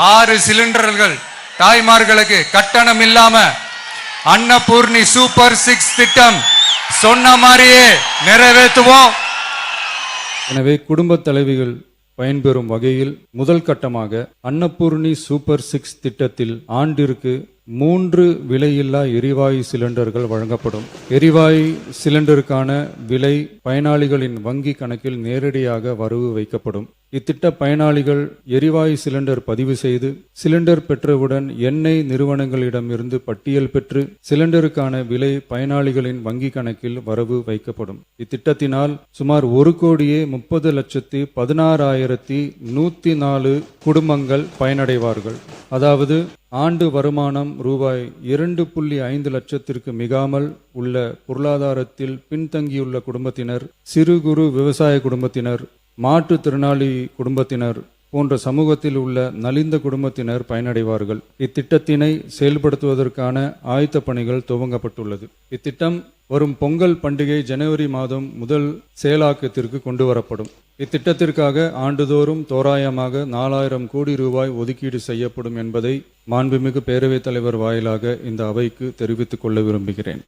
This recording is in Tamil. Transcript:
6 சிலிண்டர்கள் தாய்மார்களுக்கு கட்டணம் இல்லாம அன்னபூர்ணி சூப்பர் 6 திட்டம் சொன்ன மாதிரியே நிறைவேற்றுவோம். எனவே குடும்ப தலைவிகள் பயன்பெறும் வகையில் முதல் கட்டமாக அன்னபூர்ணி சூப்பர் 6 திட்டத்தில் ஆண்டிற்கு 3 விலையில்லா எரிவாயு சிலிண்டர்கள் வழங்கப்படும். எரிவாயு சிலிண்டருக்கான விலை பயனாளிகளின் வங்கி கணக்கில் நேரடியாக வரவு வைக்கப்படும். இத்திட்ட பயனாளிகள் எரிவாயு சிலிண்டர் பதிவு செய்து சிலிண்டர் பெற்றவுடன் எண்ணெய் நிறுவனங்களிடமிருந்து பட்டியல் பெற்று சிலிண்டருக்கான விலை பயனாளிகளின் வங்கி கணக்கில் வரவு வைக்கப்படும். இத்திட்டத்தினால் சுமார் 1,16,16,104 குடும்பங்கள் பயனடைவார்கள். அதாவது ஆண்டு வருமானம் ரூபாய் 2.5 லட்சத்திற்கு மிகாமல் உள்ள பொருளாதாரத்தில் பின்தங்கியுள்ள குடும்பத்தினர், சிறு குறு விவசாய குடும்பத்தினர், மாற்றுத்திறனாளி குடும்பத்தினர் போன்ற சமூகத்தில் உள்ள நலிந்த குடும்பத்தினர் பயனடைவார்கள். இத்திட்டத்தினை செயல்படுத்துவதற்கான ஆயத்த பணிகள் துவங்கப்பட்டுள்ளது. இத்திட்டம் வரும் பொங்கல் பண்டிகை ஜனவரி மாதம் முதல் செயலாக்கத்திற்கு கொண்டு வரப்படும். இத்திட்டத்திற்காக ஆண்டுதோறும் தோராயமாக 4000 கோடி ரூபாய் ஒதுக்கீடு செய்யப்படும் என்பதை மாண்புமிகு பேரவைத் தலைவர் வாயிலாக இந்த அவைக்கு தெரிவித்துக் கொள்ள விரும்புகிறேன்.